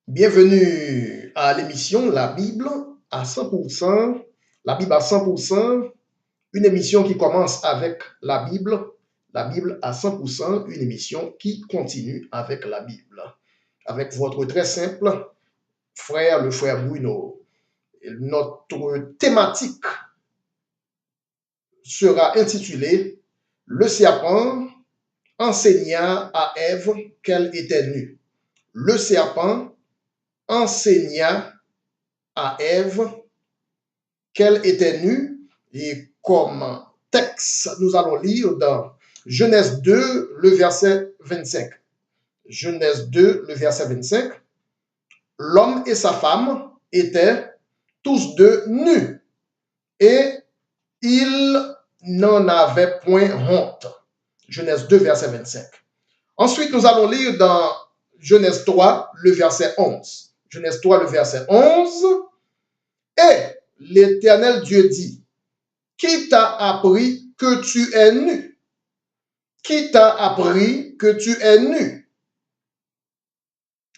Bienvenue à l'émission La Bible à 100%. La Bible à 100%, une émission qui commence avec la Bible à 100%, une émission qui continue avec la Bible. Avec votre très simple frère, le frère Bruno. Notre thématique sera intitulée Le serpent enseigna à Ève qu'elle était nue. Le serpent enseigna à Ève qu'elle était nue, et comme texte, nous allons lire dans Genèse 2, le verset 25. Genèse 2, le verset 25. L'homme et sa femme étaient tous deux nus, et ils n'en avaient point honte. Genèse 2, verset 25. Ensuite, nous allons lire dans Genèse 3, le verset 11. Genèse 3, le verset 11. Et l'Éternel Dieu dit, qui t'a appris que tu es nu? Qui t'a appris que tu es nu?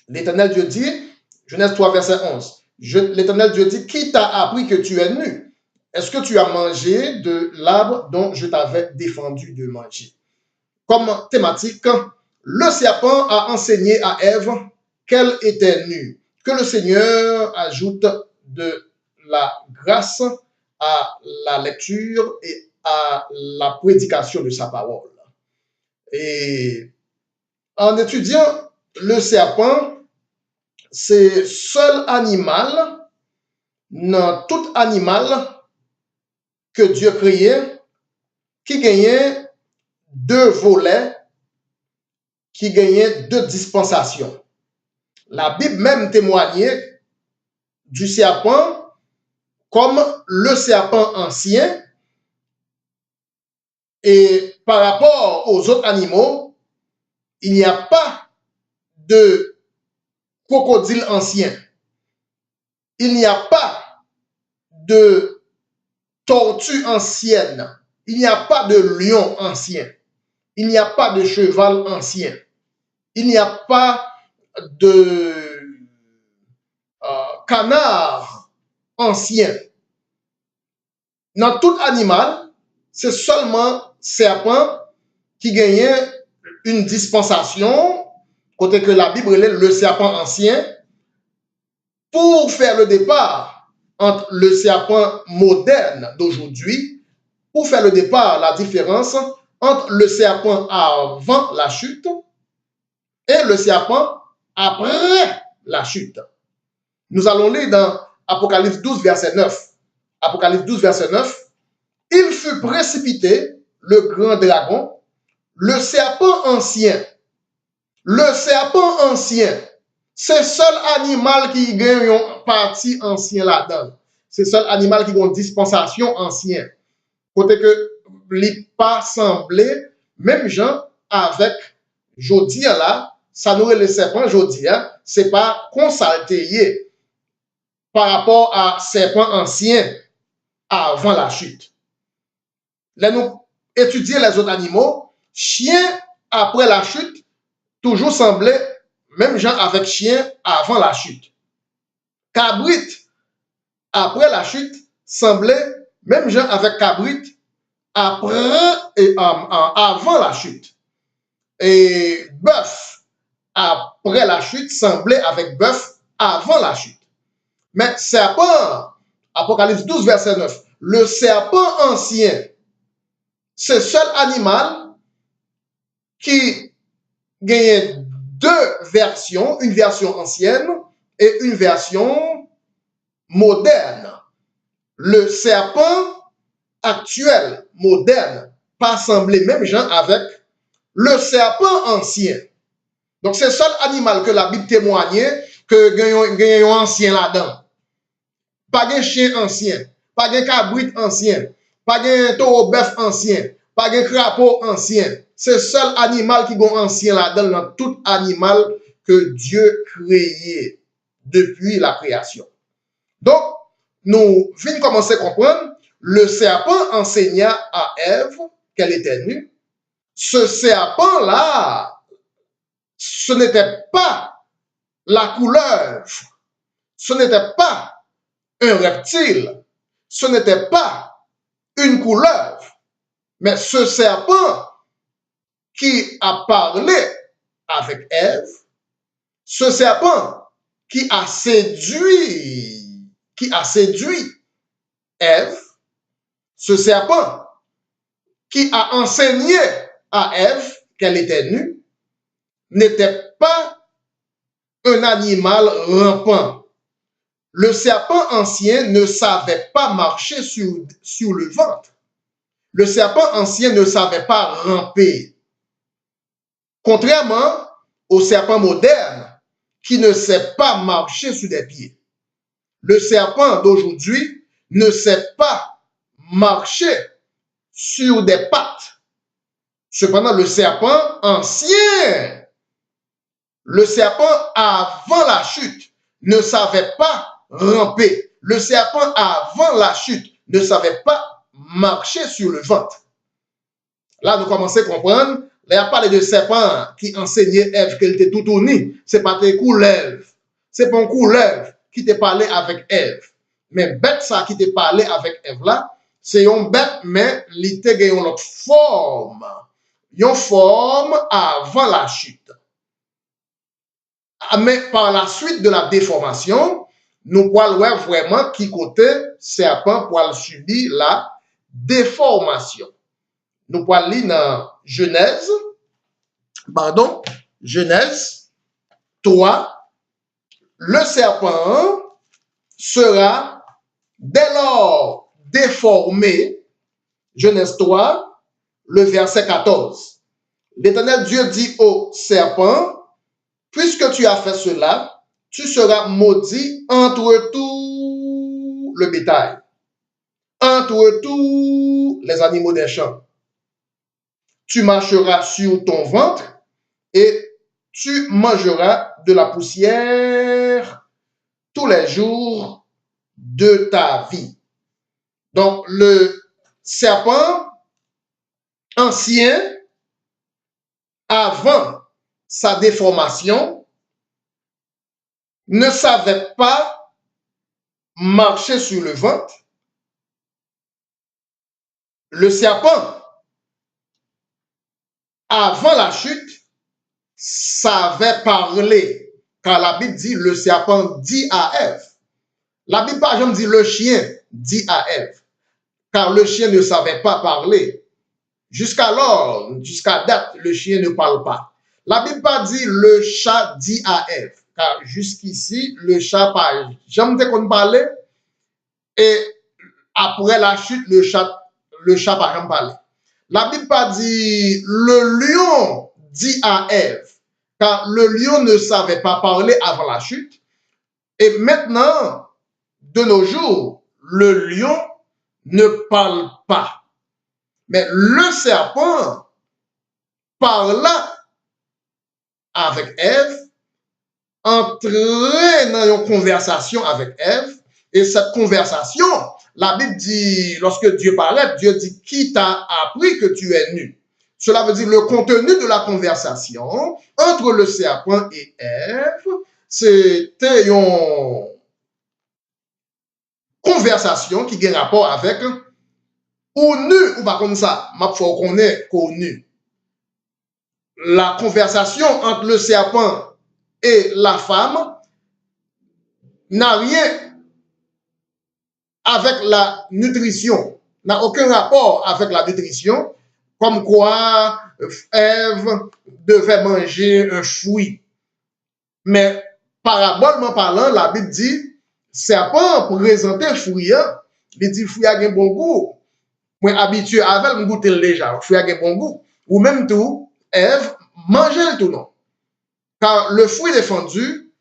L'Éternel Dieu dit, Genèse 3, verset 11. L'Éternel Dieu dit, qui t'a appris que tu es nu? Est-ce que tu as mangé de l'arbre dont je t'avais défendu de manger? Comme thématique, le serpent a enseigné à Ève qu'elle était nue. Que le Seigneur ajoute de la grâce à la lecture et à la prédication de sa parole. Et en étudiant le serpent, c'est seul animal, dans tout animal que Dieu créait, qui gagnait deux volets, qui gagnait deux dispensations. La Bible même témoignait du serpent comme le serpent ancien, et par rapport aux autres animaux, il n'y a pas de crocodile ancien, il n'y a pas de tortue ancienne, il n'y a pas de lion ancien, il n'y a pas de cheval ancien, il n'y a pas de canard ancien. Dans tout animal, c'est seulement serpent qui gagnait une dispensation, côté que la Bible est le serpent ancien, pour faire le départ entre le serpent moderne d'aujourd'hui, pour faire le départ, la différence entre le serpent avant la chute et le serpent après la chute. Nous allons lire dans Apocalypse 12, verset 9. Apocalypse 12, verset 9. Il fut précipité, le grand dragon, le serpent ancien. Le serpent ancien, c'est le seul animal qui gagne une partie ancien là-dedans. C'est le seul animal qui a une dispensation ancien. Côté que il pas semblé, même gens avec Jodia là, ça nous le serpent Jodia, c'est pas consaltéé par rapport à serpent ancien avant la chute. Là, nous étudier les autres animaux, chien après la chute, toujours semblait même gens avec chien avant la chute. Cabrit après la chute semblait même gens avec cabrit après et avant la chute. Et bœuf après la chute semblait avec bœuf avant la chute. Mais serpent, Apocalypse 12, verset 9, le serpent ancien, c'est le seul animal qui gagnait deux versions, une version ancienne et une version moderne. Le serpent actuel, moderne, pas semblé même gens avec le serpent ancien. Donc c'est le seul animal que la Bible témoignait que gagne un ancien là-dedans. Pas de chien ancien, pas de cabrit ancien, pas de taureau bœuf ancien, pas de crapaud ancien. C'est le seul animal qui est ancien là-dedans, dans tout animal que Dieu créait depuis la création. Donc, nous venons commencer à comprendre, le serpent enseigna à Ève qu'elle était nue. Ce serpent-là, ce n'était pas la couleuvre, ce n'était pas un reptile, ce n'était pas une couleuvre, mais ce serpent qui a parlé avec Ève, ce serpent qui a séduit Ève, ce serpent qui a enseigné à Ève qu'elle était nue, n'était pas un animal rampant. Le serpent ancien ne savait pas marcher sur le ventre. Le serpent ancien ne savait pas ramper. Contrairement au serpent moderne qui ne sait pas marcher sur des pieds. Le serpent d'aujourd'hui ne sait pas marcher sur des pattes. Cependant, le serpent ancien, le serpent avant la chute, ne savait pas ramper. Le serpent avant la chute ne savait pas marcher sur le ventre. Là, nous commençons à comprendre. Là, il a parlé de serpent qui enseignait Ève qu'elle était tout unie. C'est pas tes couleuvres. C'est pas un couleuvre qui t'a parlé avec Ève. Mais bête ça qui t'a parlé avec Ève là, c'est une bête, mais il était une autre forme. Une forme avant la chute. Mais par la suite de la déformation, nous pouvons voir vraiment qui côté serpent pour subir la déformation. Nous pouvons lire dans Genèse 3, le serpent sera dès lors déformé. Genèse 3, le verset 14. L'Éternel Dieu dit au serpent, puisque tu as fait cela, tu seras maudit entre tout le bétail, entre tous les animaux des champs. Tu marcheras sur ton ventre et tu mangeras de la poussière tous les jours de ta vie. Donc, le serpent ancien, avant sa déformation, ne savait pas marcher sur le ventre. Le serpent, avant la chute, savait parler. Car la Bible dit, le serpent dit à Ève. La Bible, par exemple, dit, le chien dit à Ève. Car le chien ne savait pas parler. Jusqu'alors, jusqu'à date, le chien ne parle pas. La Bible pas dit, le chat dit à Ève. Car jusqu'ici, le chat parle. Jamais qu'on parlait. Et après la chute, le chat par exemple parlait. La Bible pas dit, le lion dit à Ève. Car le lion ne savait pas parler avant la chute. Et maintenant, de nos jours, le lion ne parle pas. Mais le serpent parla avec Ève, entrait dans une conversation avec Ève, et cette conversation, la Bible dit, lorsque Dieu parlait, Dieu dit, qui t'a appris que tu es nu? Cela veut dire le contenu de la conversation entre le serpent et Ève, c'était une conversation qui a rapport avec ou nu, ou pas comme ça, ma foi qu'on est connu. La conversation entre le serpent et la femme n'a rien avec la nutrition, n'a aucun rapport avec la nutrition, comme quoi Ève devait manger un fruit. Mais parabolement parlant, la Bible dit, serpent présenter un fruit, il dit fruit a un bon goût. Moi habitué avec me goûter déjà, fruit a un bon goût. Ou même tout, Ève mangeait tout non. Car le fruit défendu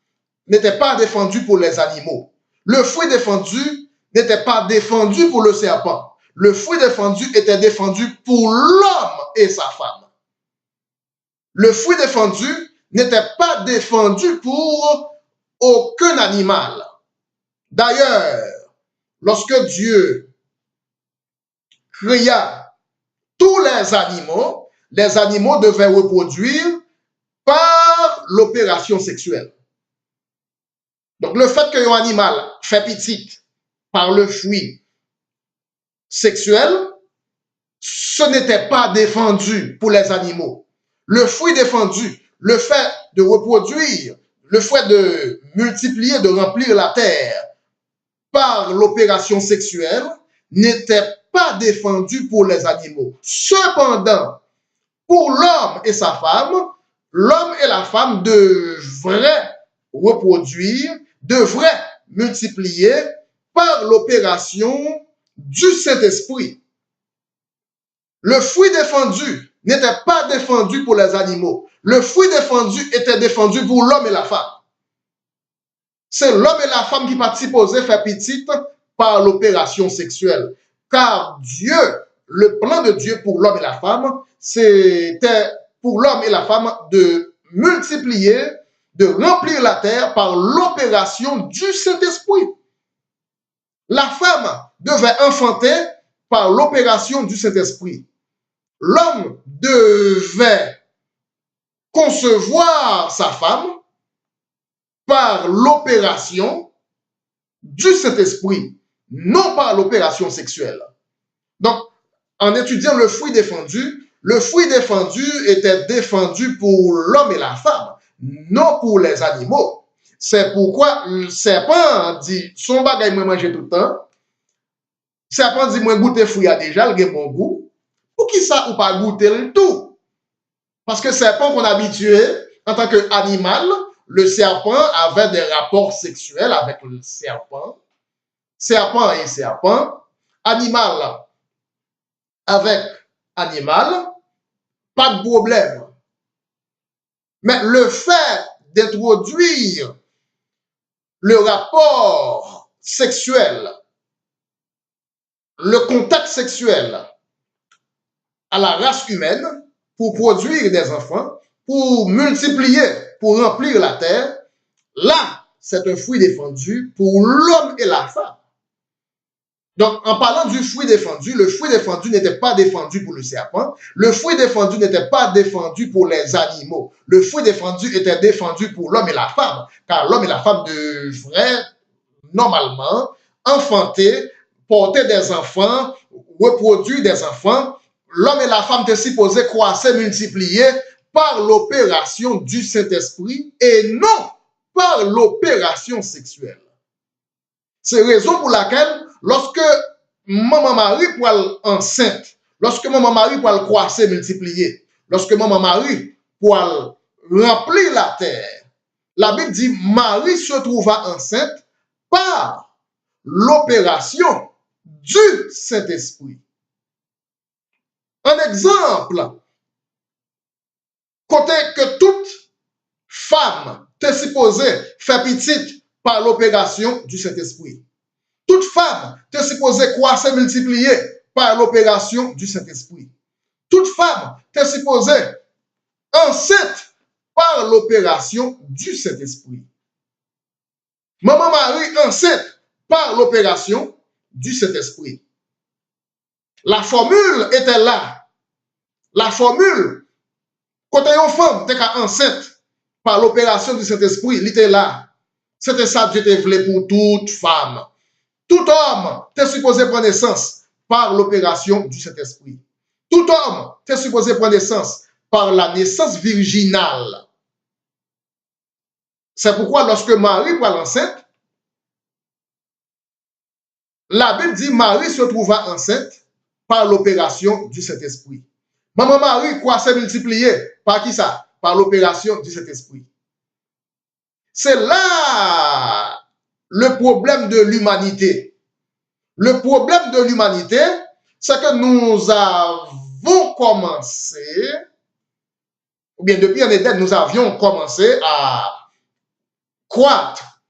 n'était pas défendu pour les animaux. Le fruit défendu n'était pas défendu pour le serpent. Le fruit défendu était défendu pour l'homme et sa femme. Le fruit défendu n'était pas défendu pour aucun animal. D'ailleurs, lorsque Dieu créa tous les animaux devaient reproduire par l'opération sexuelle. Donc, le fait qu'un animal fait petit par le fruit sexuel, ce n'était pas défendu pour les animaux. Le fruit défendu, le fait de reproduire, le fait de multiplier, de remplir la terre par l'opération sexuelle, n'était pas défendu pour les animaux. Cependant, pour l'homme et sa femme, l'homme et la femme devraient reproduire, devraient multiplier par l'opération du Saint-Esprit. Le fruit défendu n'était pas défendu pour les animaux. Le fruit défendu était défendu pour l'homme et la femme. C'est l'homme et la femme qui participent aux effets petites par l'opération sexuelle. Car Dieu, le plan de Dieu pour l'homme et la femme, c'était pour l'homme et la femme de multiplier, de remplir la terre par l'opération du Saint-Esprit. La femme devait enfanter par l'opération du Saint-Esprit. L'homme devait concevoir sa femme par l'opération du Saint-Esprit, non par l'opération sexuelle. Donc, en étudiant le fruit défendu était défendu pour l'homme et la femme, non pour les animaux. C'est pourquoi le serpent dit, son bagay moi manger tout le temps. Le serpent dit, moi goûter fruit a déjà, il a bon goût. Pour qui ça ou pas goûter le tout? Parce que le serpent qu'on a habitué en tant qu'animal, le serpent avait des rapports sexuels avec le serpent. Serpent et serpent. Animal avec animal. Pas de problème. Mais le fait d'introduire le rapport sexuel, le contact sexuel à la race humaine pour produire des enfants, pour multiplier, pour remplir la terre, là, c'est un fruit défendu pour l'homme et la femme. Donc, en parlant du fruit défendu, le fruit défendu n'était pas défendu pour le serpent. Le fruit défendu n'était pas défendu pour les animaux. Le fruit défendu était défendu pour l'homme et la femme. Car l'homme et la femme devraient, normalement, enfanter, porter des enfants, reproduire des enfants. L'homme et la femme étaient supposés croître, multiplier par l'opération du Saint-Esprit et non par l'opération sexuelle. C'est la raison pour laquelle, lorsque maman Marie pour enceinte, lorsque maman Marie pour croître, multiplier, lorsque maman Marie pour remplir la terre, la Bible dit Marie se trouva enceinte par l'opération du Saint-Esprit. Un exemple, côté que toute femme est supposée faire petite par l'opération du Saint-Esprit. Toute femme est supposée croître et multiplier par l'opération du Saint-Esprit. Toute femme est supposée enceinte par l'opération du Saint-Esprit. Maman Marie enceinte par l'opération du Saint-Esprit. La formule était là. La formule, quand une femme était enceinte par l'opération du Saint-Esprit, il était là. C'était ça que Dieu voulait pour toute femme. Tout homme est supposé prendre naissance par l'opération du Saint-Esprit. Tout homme est supposé prendre naissance par la naissance virginale. C'est pourquoi lorsque Marie prend l'enceinte, la Bible dit Marie se trouva enceinte par l'opération du Saint-Esprit. Maman Marie croissait multipliée par qui ça? Par l'opération du Saint-Esprit. C'est là le problème de l'humanité. Le problème de l'humanité, c'est que nous avons commencé, ou bien depuis un Éden, nous avions commencé à croître,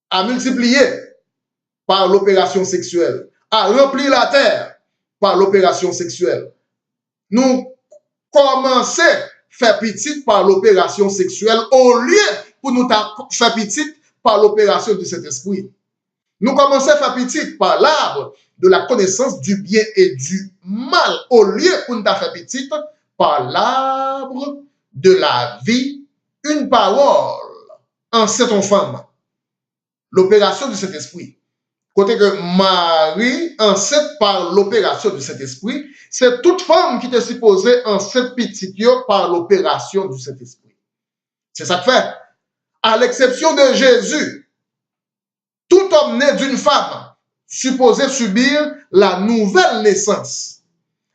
à multiplier par l'opération sexuelle, à remplir la terre par l'opération sexuelle. Nous commençons à faire petite par l'opération sexuelle au lieu pour nous faire petite par l'opération du Saint-Esprit. Nous commençons à faire petite par l'arbre de la connaissance du bien et du mal au lieu pour nous faire petite par l'arbre de la vie, une parole en cette femme. l'opération du Saint-Esprit. Côté que Marie, enceinte par l'opération du Saint-Esprit, c'est toute femme qui était supposée enceinte petite par l'opération du Saint-Esprit. C'est ça que fait. À l'exception de Jésus, tout homme né d'une femme supposé subir la nouvelle naissance.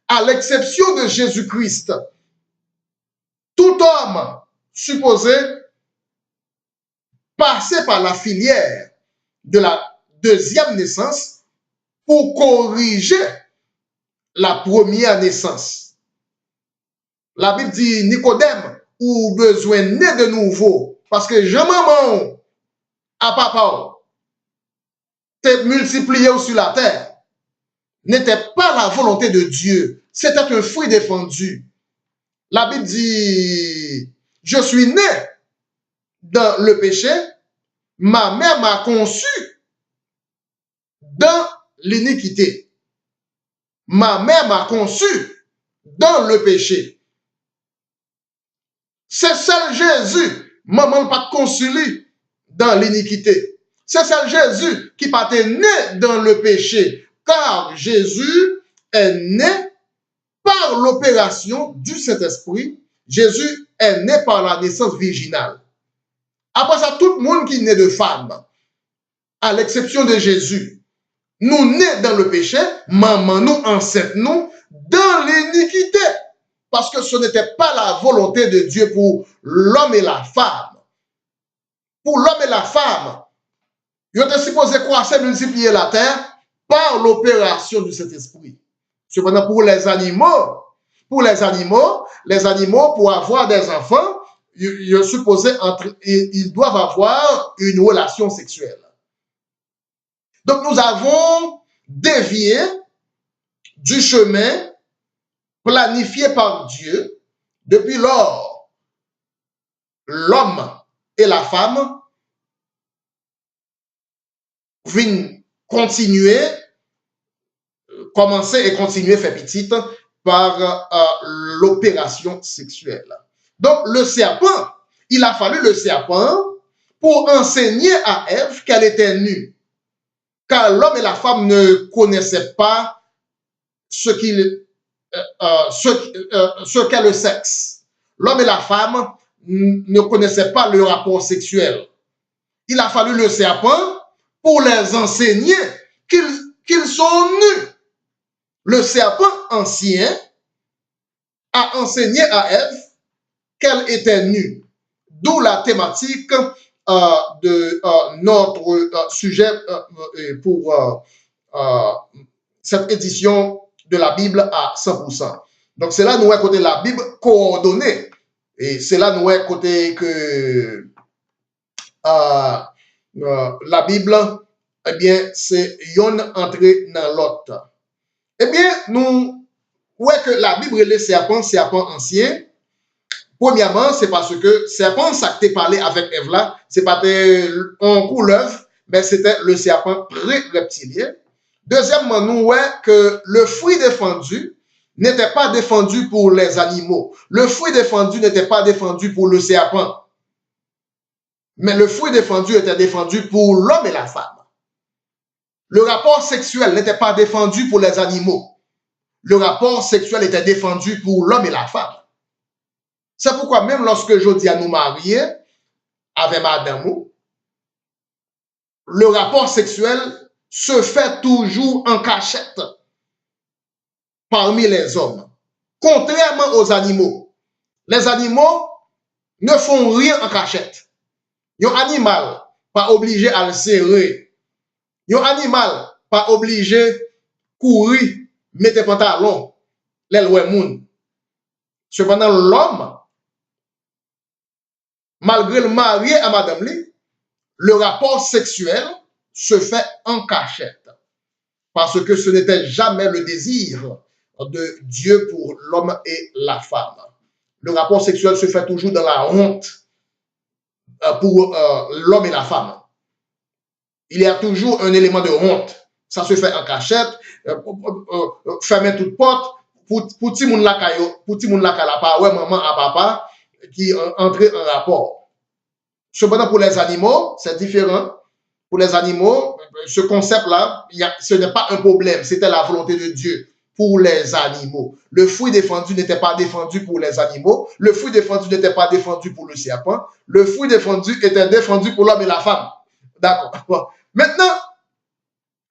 À l'exception de Jésus-Christ, tout homme supposé passer par la filière de la deuxième naissance pour corriger la première naissance. La Bible dit, Nicodème, ou besoin né de nouveau, parce que Jean-Maman à papa t'es multiplié sur la terre, n'était pas la volonté de Dieu, c'était un fruit défendu. La Bible dit, je suis né dans le péché, ma mère m'a conçu dans l'iniquité. Ma mère m'a conçu dans le péché. C'est seul Jésus, maman n'a pas conçu dans l'iniquité. C'est seul Jésus qui pas né dans le péché, car Jésus est né par l'opération du Saint-Esprit. Jésus est né par la naissance virginale. Après ça, tout le monde qui est né de femme, à l'exception de Jésus, nous nés dans le péché, maman nous, enceinte nous, dans l'iniquité. Parce que ce n'était pas la volonté de Dieu pour l'homme et la femme. Pour l'homme et la femme, ils étaient supposés croître, multiplier la terre par l'opération du Saint-Esprit. Cependant, pour les animaux, pour avoir des enfants, ils doivent avoir une relation sexuelle. Donc, nous avons dévié du chemin planifié par Dieu depuis lors. L'homme et la femme viennent commencer et continuer faire petite par l'opération sexuelle. Donc, le serpent, il a fallu le serpent pour enseigner à Ève qu'elle était nue. Car l'homme et la femme ne connaissaient pas ce qu'est le sexe. L'homme et la femme ne connaissaient pas le rapport sexuel. Il a fallu le serpent pour les enseigner qu'ils sont nus. Le serpent ancien a enseigné à Ève qu'elle était nue. D'où la thématique de notre sujet pour cette édition de la Bible à 100%. Donc, c'est là nous à côté la Bible coordonnée. Et c'est là nous à côté que la Bible, eh bien, c'est une entrée dans l'autre. Eh bien, nous, ouais que la Bible est le serpent ancien. Premièrement, c'est parce que serpent, ça que t'es parlé avec Ève là, c'est pas un couleuvre, mais c'était le serpent pré-reptilien. Deuxièmement, nous voyons que le fruit défendu n'était pas défendu pour les animaux. Le fruit défendu n'était pas défendu pour le serpent. Mais le fruit défendu était défendu pour l'homme et la femme. Le rapport sexuel n'était pas défendu pour les animaux. Le rapport sexuel était défendu pour l'homme et la femme. C'est pourquoi même lorsque je dis à nous marier avec madame, le rapport sexuel se fait toujours en cachette parmi les hommes. Contrairement aux animaux. Les animaux ne font rien en cachette. Un animal pas obligé à le serrer. Un animal pas obligé courir, mettre pantalon, les loin moun. Cependant, l'homme, malgré le marié à madame Lee, le rapport sexuel se fait en cachette. Parce que ce n'était jamais le désir de Dieu pour l'homme et la femme. Le rapport sexuel se fait toujours dans la honte pour l'homme et la femme. Il y a toujours un élément de honte. Ça se fait en cachette, fermer toute porte, pour ti moun la kayo, pour ti moun la kala pa, ouais, maman à papa, qui entre en rapport. Cependant, pour les animaux, c'est différent. Pour les animaux, ce concept-là, ce n'est pas un problème. C'était la volonté de Dieu pour les animaux. Le fruit défendu n'était pas défendu pour les animaux. Le fruit défendu n'était pas défendu pour le serpent. Le fruit défendu était défendu pour l'homme et la femme. D'accord. Maintenant,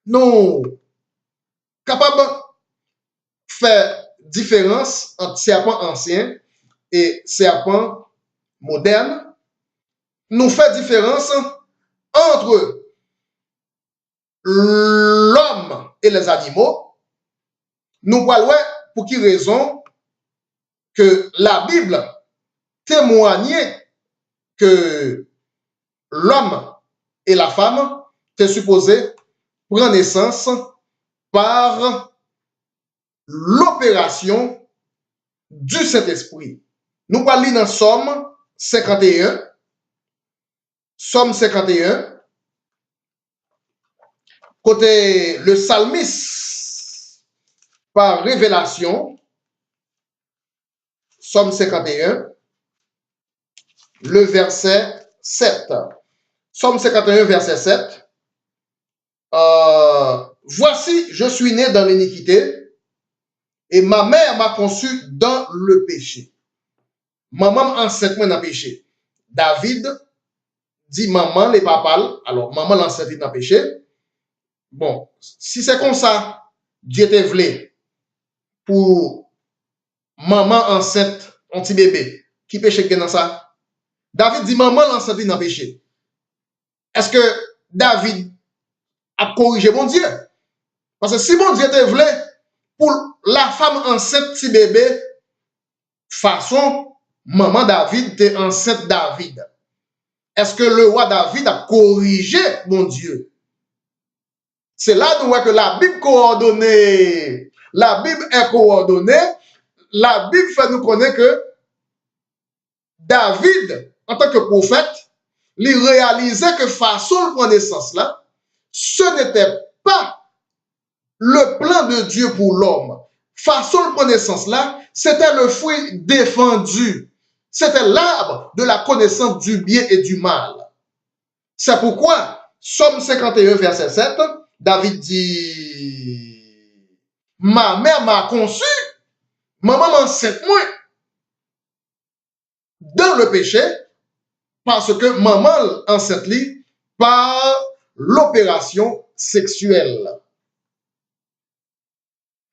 nous capables de faire différence entre serpent ancien et serpent moderne. Nous fait différence entre l'homme et les animaux. Nous voyons pour qui raison que la Bible témoignait que l'homme et la femme étaient supposés prendre naissance par l'opération du Saint-Esprit. Nous parlons dans Somme 51. Somme 51. Côté le psalmiste, par révélation, Somme 51, le verset 7. Somme 51, verset 7. Voici, je suis né dans l'iniquité et ma mère m'a conçu dans le péché. Maman enceinte moi dans le péché. David dit maman les papas, alors maman l'enceinte dans le péché. Bon, si c'est comme ça, Dieu te voulait pour maman enceinte, un petit bébé, qui péché dans ça? David dit maman l'enceinte dans le péché. Est-ce que David a corrigé mon Dieu? Parce que si mon Dieu te voulait pour la femme enceinte petit bébé, façon, maman David était enceinte David. Est-ce que le roi David a corrigé mon Dieu? C'est là nous voyons que la Bible coordonnée. La Bible est coordonnée. La Bible fait nous connaître que David, en tant que prophète, il réalisait que façon de prendre naissance là, ce n'était pas le plan de Dieu pour l'homme. Façon de prendre naissance là, c'était le fruit défendu. C'était l'arbre de la connaissance du bien et du mal. C'est pourquoi, Somme 51, verset 7, David dit, ma mère m'a conçu, maman m'enceinte moi dans le péché, parce que maman enceinte lui par l'opération sexuelle.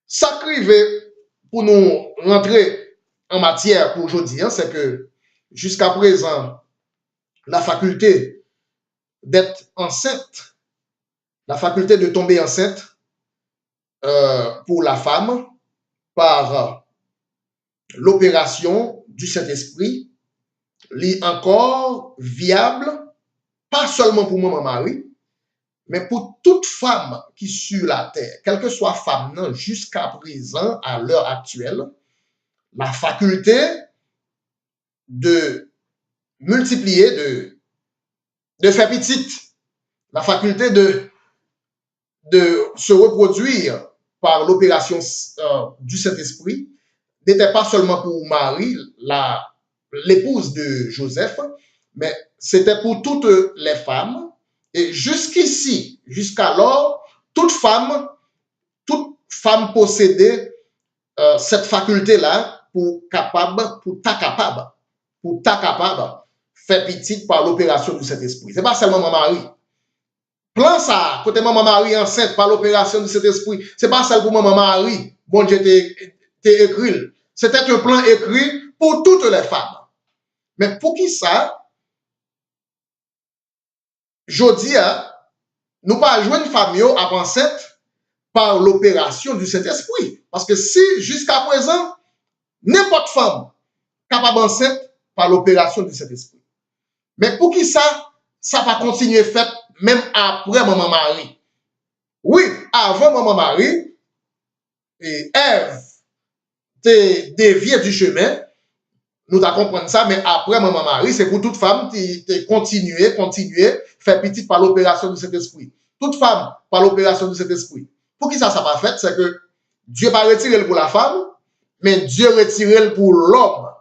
Ça crive pour nous rentrer en matière pour aujourd'hui, c'est que jusqu'à présent, la faculté d'être enceinte, la faculté de tomber enceinte pour la femme par l'opération du Saint-Esprit, est encore viable, pas seulement pour moi, Marie, mais pour toute femme qui est sur la terre, quelle que soit femme, jusqu'à présent, à l'heure actuelle, la faculté de multiplier, de faire petite, la faculté de se reproduire par l'opération du Saint-Esprit n'était pas seulement pour Marie, l'épouse de Joseph, mais c'était pour toutes les femmes. Et jusqu'ici, jusqu'alors, toute femme possédait cette faculté-là pour ta capable, faire petite par l'opération du Saint-Esprit. Ce n'est pas seulement Marie. Plan ça, côté maman Marie enceinte par l'opération du Saint-Esprit, ce n'est pas seulement pour maman Marie. Bon Dieu t'a écrit. C'était un plan écrit pour toutes les femmes. Mais pour qui ça, jodi, nous pas jouer une famille à enceinte par l'opération du Saint-Esprit. Parce que si jusqu'à présent, n'importe femme capable enceinte par l'opération du Saint-Esprit. Mais pour qui ça va continuer fait même après maman Marie. Oui, avant maman Marie, et Ève t'es dévié du chemin, nous t'as compris ça, mais après maman Marie, c'est pour toute femme qui continuer, faire petite par l'opération du Saint-Esprit. Toute femme par l'opération du Saint-Esprit. Pour qui ça va fait, c'est que Dieu pas retiré pour la femme, mais Dieu retiré pour l'homme.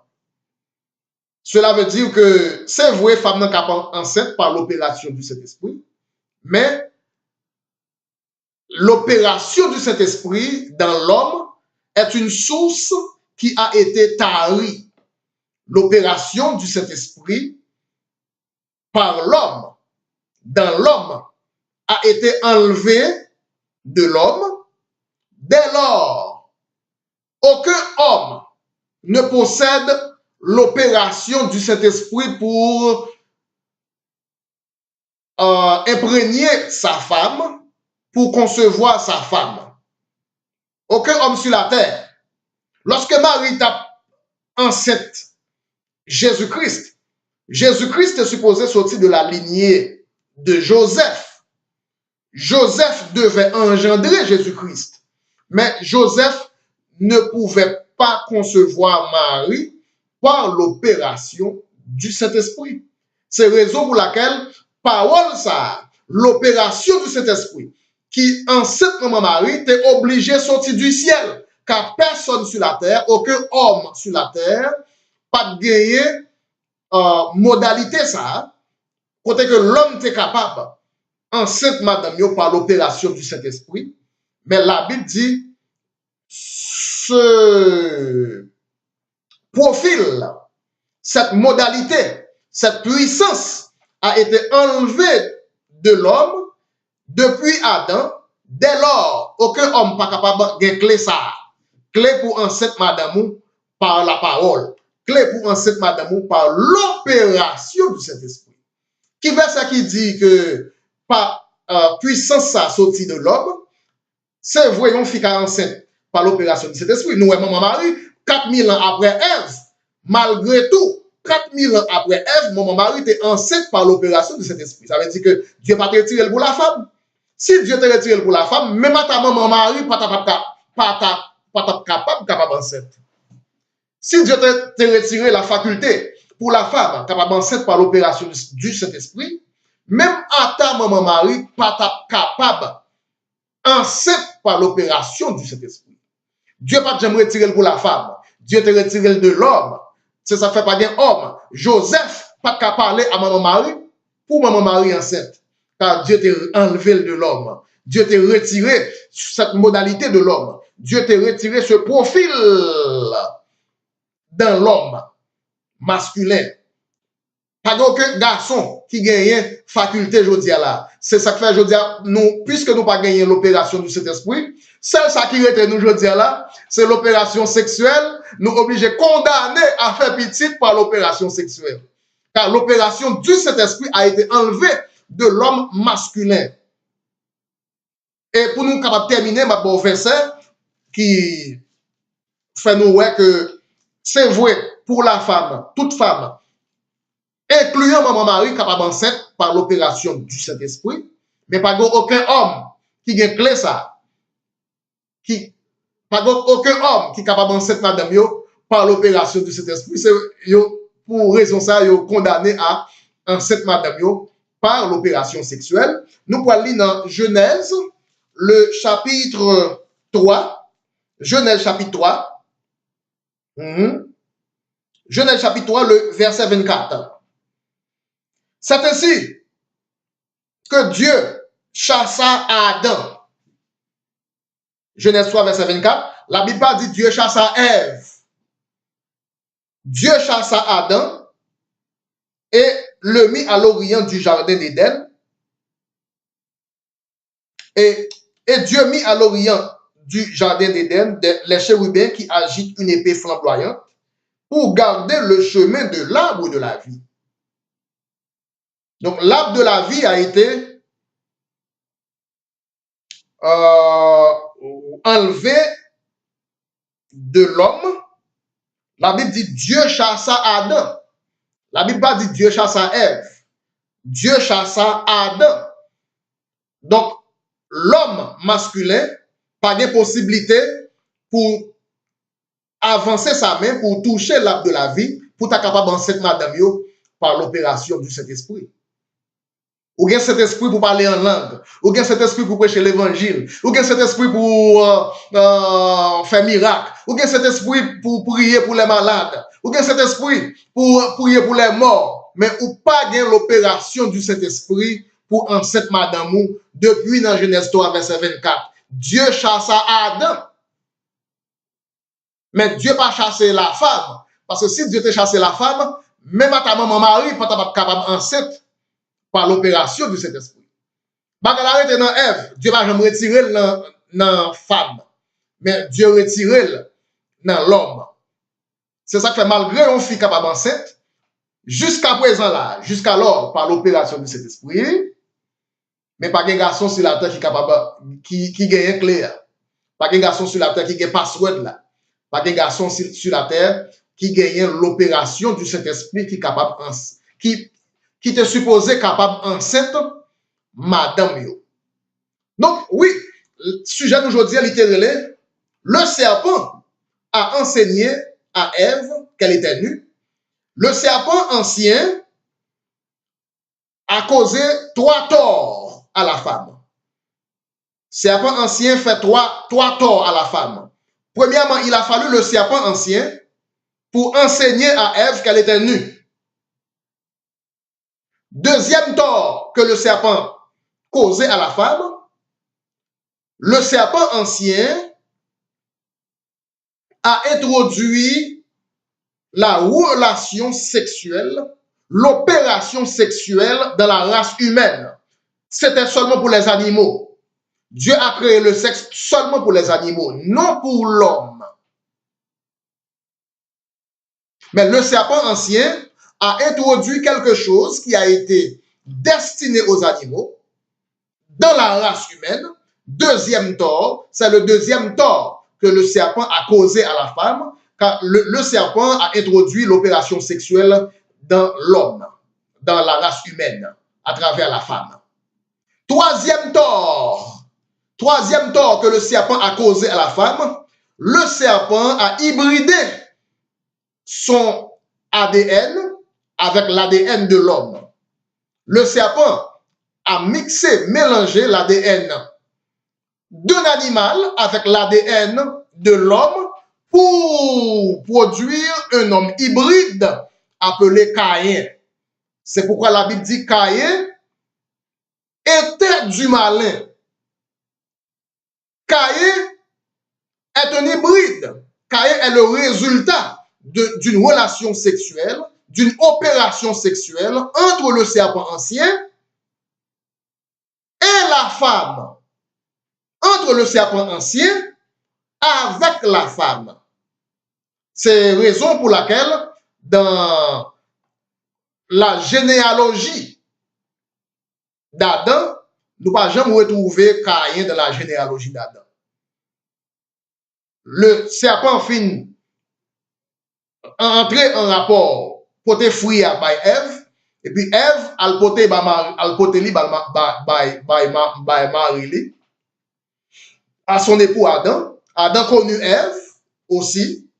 Cela veut dire que c'est vrai, femme n'est pas enceinte par l'opération du Saint-Esprit, mais l'opération du Saint-Esprit dans l'homme est une source qui a été tarie. L'opération du Saint-Esprit par l'homme, dans l'homme, a été enlevée de l'homme. Dès lors, aucun homme ne possède l'opération du Saint-Esprit pour imprégner sa femme, pour concevoir sa femme. Aucun homme sur la terre. Lorsque Marie tape enceinte Jésus-Christ, Jésus-Christ est supposé sortir de la lignée de Joseph. Joseph devait engendrer Jésus-Christ, mais Joseph ne pouvait pas concevoir Marie par l'opération du Saint-Esprit. C'est la raison pour laquelle parole ça, l'opération du Saint-Esprit, qui enceinte maman Marie, était obligé de sortir du ciel, car personne sur la terre, aucun homme sur la terre, pas de gagner modalité ça, côté que l'homme était capable, enceinte madame yo par l'opération du Saint-Esprit, mais la Bible dit, ce profil, cette modalité, cette puissance a été enlevée de l'homme depuis Adam. Dès lors, aucun homme pas capable de clé ça. Clé pour enceinte madame par la parole. Clé pour enceinte madame par l'opération du Saint-Esprit. Qui verset qui dit que par puissance ça sorti de l'homme, c'est voyons fika enceinte par l'opération du Saint-Esprit. Nous, maman Marie, 4000 ans après Ève, malgré tout, 4000 ans après Ève, maman Marie était enceinte par l'opération du Saint-Esprit. Ça veut dire que Dieu n'a pas retiré pour la femme. Si Dieu t'a retiré pour la femme, même à ta maman Marie, pas capable enceinte. Si Dieu t'a retiré la faculté pour la femme, capable enceinte par l'opération du Saint-Esprit, même à ta maman Marie, pas capable enceinte par l'opération du Saint-Esprit. Dieu n'a pas jamais retiré pour la femme. Dieu t'a retiré de l'homme. C'est ça fait pas bien homme. Joseph pas capable parler à maman Marie pour maman Marie enceinte. Car Dieu t'a enlevé de l'homme. Dieu t'a retiré cette modalité de l'homme. Dieu t'a retiré ce profil dans l'homme masculin. Pas aucun garçon qui gagne faculté aujourd'hui là. C'est ça que fait aujourd'hui nous, puisque nous pas gagné l'opération du Saint-Esprit, seul ça qui retient nous aujourd'hui là, c'est l'opération sexuelle. Nous obligés condamner à faire petit par l'opération sexuelle. Car l'opération du Saint-Esprit a été enlevée de l'homme masculin. Et pour nous capable terminer ma bon verset qui fait nous voir que c'est vrai pour la femme, toute femme, incluant maman Marie capable enceinte par l'opération du Saint-Esprit, mais pas aucun homme qui a clé ça, pas aucun homme qui est capable enceinte madame yo par l'opération du Saint-Esprit, c'est pour raison ça yo condamné à enceinte madame yo par l'opération sexuelle. Nous pouvons lire dans Genèse le chapitre 3, Genèse chapitre 3. Genèse chapitre 3, le verset 24. C'est ainsi que Dieu chassa Adam. Genèse 3, verset 24. La Bible dit Dieu chassa Ève. Dieu chassa Adam et le mit à l'orient du jardin d'Éden. Et Dieu mit à l'orient du jardin d'Éden les chérubins qui agitent une épée flamboyante pour garder le chemin de l'arbre de la vie. Donc, l'arbre de la vie a été enlevé de l'homme. La Bible dit Dieu chassa Adam. La Bible pas dit Dieu chassa Ève. Dieu chassa Adam. Donc, l'homme masculin pas de possibilité pour avancer sa main, pour toucher l'arbre de la vie, pour être capable d'enseigner madame yo par l'opération du Saint-Esprit. Ou bien cet esprit pour parler en langue, ou bien cet esprit pour prêcher l'évangile, ou bien cet esprit pour faire miracle, ou bien cet esprit pour prier pour les malades, ou bien cet esprit pour prier pour les morts, mais ou pas bien l'opération du Saint-Esprit pour enceinte madame ou depuis dans Genèse 3 verset 24. Dieu chassa Adam. Mais Dieu pas chassé la femme. Parce que si Dieu te chassé la femme, même à ta maman Marie, pas pas capable enceinte par l'opération du Saint-Esprit. Bagarre était dans Ève, Dieu va jamais retirer dans la femme. Mais Dieu retire dans l'homme. C'est ça que fait malgré une fille capable enceinte, jusqu'à présent là, jusqu'alors, par l'opération du Saint-Esprit, mais pas un garçon sur la terre qui est capable, qui gagne clair. Pas un garçon sur la terre qui gagne password là. Pas un garçon sur la terre qui gagne l'opération du Saint-Esprit qui est capable, qui te supposé capable enceinte, madame yo. Donc, oui, le sujet d'aujourd'hui est littéralement, le serpent a enseigné à Ève qu'elle était nue. Le serpent ancien a causé 3 torts à la femme. Serpent ancien fait trois torts à la femme. Premièrement, il a fallu le serpent ancien pour enseigner à Ève qu'elle était nue. Deuxième tort que le serpent causait à la femme, le serpent ancien a introduit la relation sexuelle, l'opération sexuelle dans la race humaine. C'était seulement pour les animaux. Dieu a créé le sexe seulement pour les animaux, non pour l'homme. Mais le serpent ancien a introduit quelque chose qui a été destiné aux animaux dans la race humaine. Deuxième tort, c'est le deuxième tort que le serpent a causé à la femme, car le serpent a introduit l'opération sexuelle dans l'homme, dans la race humaine, à travers la femme. Troisième tort que le serpent a causé à la femme, le serpent a hybridé son ADN avec l'ADN de l'homme. Le serpent a mélangé l'ADN d'un animal avec l'ADN de l'homme pour produire un homme hybride appelé Caïn. C'est pourquoi la Bible dit Caïn était du malin. Caïn est un hybride. Caïn est le résultat d'une relation sexuelle, d'une opération sexuelle entre le serpent ancien et la femme. Entre le serpent ancien avec la femme. C'est la raison pour laquelle dans la généalogie d'Adam, nous ne pouvons jamais retrouver Caïn dans la généalogie d'Adam. Le serpent fin entrer en rapport porter fruit à Ève, et puis Ève al porter Marie à son époux Adam. Adam connu Ève aussi.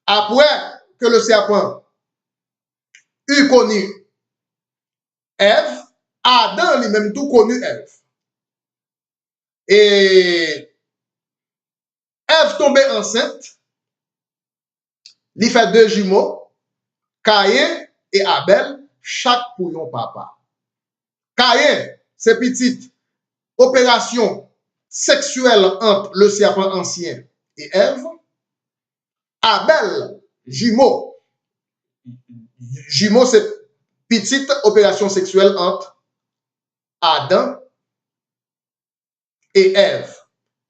Après que le serpent eut connu Ève, Adam lui-même tout connu Ève. Et Ève tombait enceinte, il fait 2 jumeaux, Caïn et Abel, chaque pour yon papa. Caïn, c'est petite opération sexuelle entre le serpent ancien et Ève. Abel, jumeau. Jumeau, c'est petite opération sexuelle entre Adam et Ève.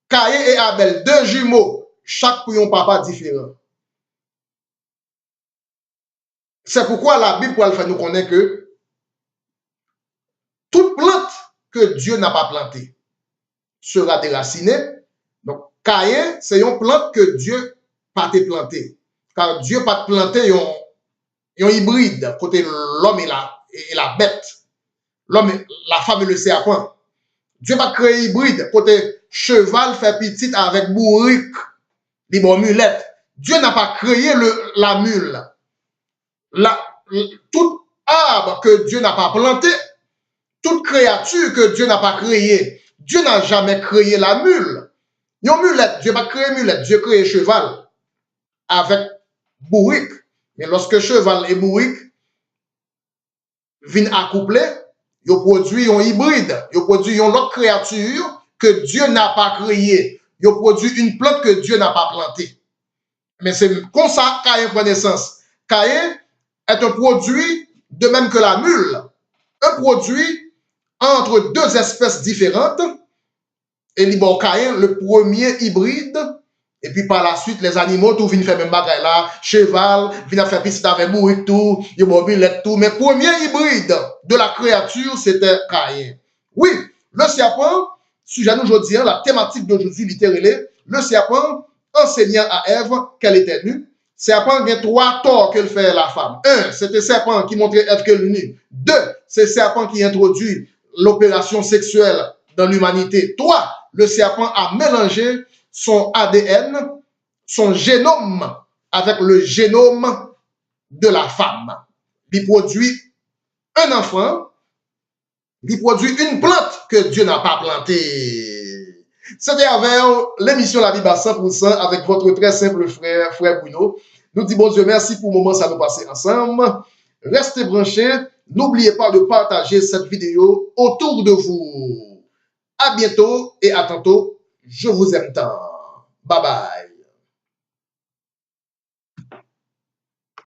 Caïn et Abel, 2 jumeaux, chaque pour un papa différent. C'est pourquoi la Bible pour faire nous connaître que toute plante que Dieu n'a pas plantée sera déracinée. Donc, Caïn, c'est une plante que Dieu n'a pas plantée. Car Dieu n'a pas planté un hybride, côté l'homme et la bête. L'homme, la femme et le serpent. Dieu n'a pas créé hybride, côté cheval fait petit avec bourrique, les bonnes mulettes. Dieu n'a pas créé la mule. Tout arbre que Dieu n'a pas planté, toute créature que Dieu n'a pas créée, Dieu n'a jamais créé la mule. Une mulette, Dieu n'a pas créé mulette, Dieu a créé cheval avec bourrique. Mais lorsque cheval et bourrique viennent accoupler, Yo produit un hybride, yo produit une autre créature que Dieu n'a pas créée. Yo produit une plante que Dieu n'a pas plantée. Mais c'est comme ça Caïn prend naissance. Caïn est un produit de même que la mule. Un produit entre deux espèces différentes. Et bon, Caïn, le premier hybride. Et puis par la suite, les animaux, tout viennent faire même bagaille là. Cheval, viennent faire piscine avec bourrique tout, ils mobiles tout. Mais premier hybride de la créature, c'était Caïn. Oui, le serpent, sujet d'aujourd'hui, la thématique d'aujourd'hui, littéralement, le serpent enseignant à Ève qu'elle était nue. Serpent, il y a trois torts qu'elle fait la femme. Un, c'était serpent qui montrait Ève qu'elle est nue. Deux, c'est serpent qui introduit l'opération sexuelle dans l'humanité. Trois, le serpent a mélangé son ADN, son génome avec le génome de la femme. Il produit un enfant, il produit une plante que Dieu n'a pas plantée. C'était avec l'émission La Bible à 100% avec votre très simple frère Bruno. Nous disons bon Dieu merci pour le moment ça nous passer ensemble. Restez branchés. N'oubliez pas de partager cette vidéo autour de vous. À bientôt et à tantôt. Je vous aime tant. Bye bye.